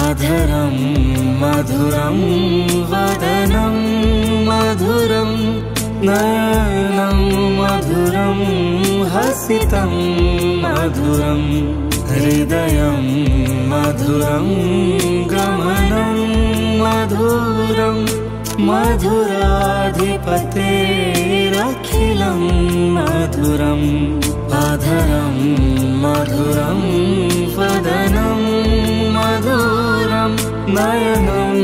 अधरं मधुरं वदनं मधुरं नयनं मधुरं हसितं मधुरं हृदयं मधुरं गमनं मधुरं मधुराधिपतेरखिलं मधुरम् अधरं मधुरं वदनं मधुरं नयनं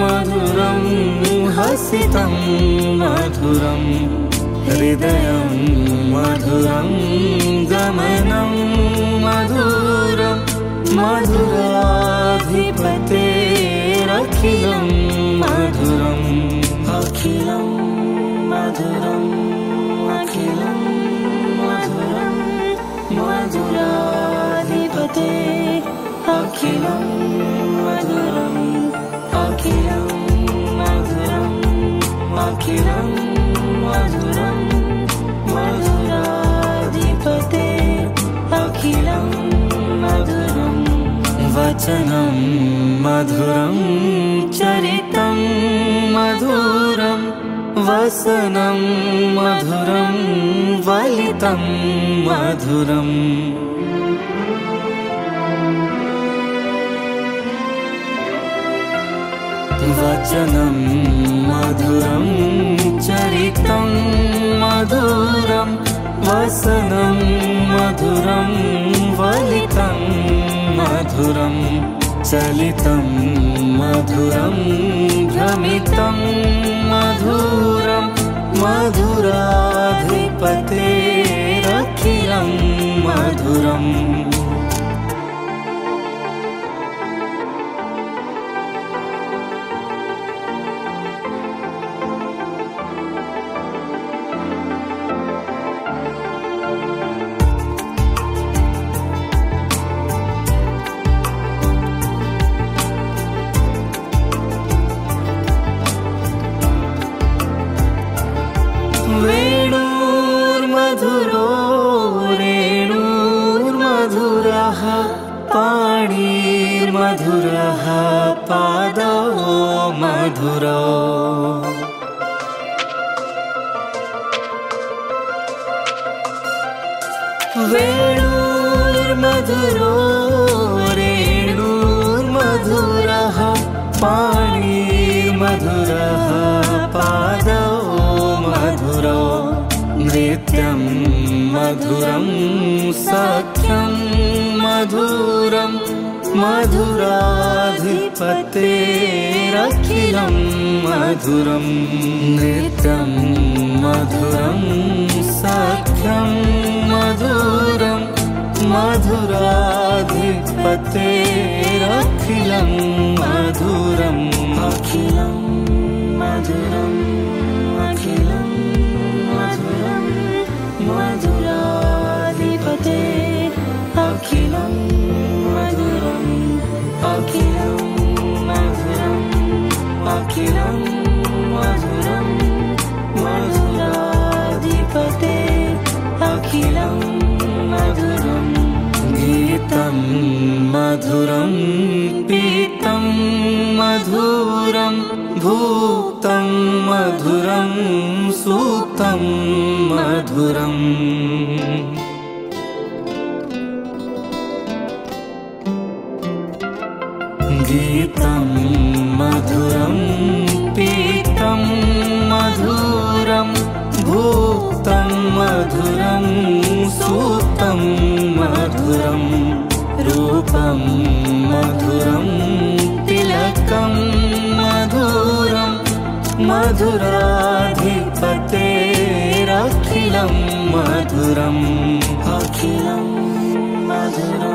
मधुरं हसितं मधुरं हृदयं मधुरं गमनं मधुरं मधुराधिपतेरखिलं मधुरम् अखिलं मधुरम् अखिलं मधुरं मधुराधिपते अखिलं मधुरम् अखिलं मधुरम् अखिलं मधुरं मधुराधिपते अखिलं मधुरम् वचनं मधुरं चरितं मधुरं वसनं मधुरं वलितं मधुरम् वचनं मधुरं चरितं मधुरं वसनं मधुरं वलितं मधुरं चलितं मधुरं भ्रमितं मधुरं मधुराधिपतेरखिलं मधुरम् वेणुर्मधुरो रेणुर्मधुरः पाणिर्मधुरः पादो मधुरो वेणुर्मधुरो रेणुर्मधुरः पाणिर्मधुरः पादो मधुरो नृत्यं मधुरं सख्यं मधुरं मधुराधिपतेरखिलं मधुरं नृत्यं मधुरं सख्यं मधुरं मधुराधिपतेरखिलं मधुरम् अखिलं मधुरम् अखिलं मधुरं मधुराधिपते अखिलं मधुरम् अखिलं मधुरम् अखिलं मधुरं मधुराधिपते अखिलं मधुरम् गीतं मधुरं पीतं मधुरं भूतं मधुरं सूक्तं मधुरम् गीतं मधुरं पीतं मधुरं भूतं मधुरं सूक्तं मधुरं रूपं मधुरं तिलकं मधुरं मधुराधिपतेरखिलं मधुरम् अखिलं मधुरम्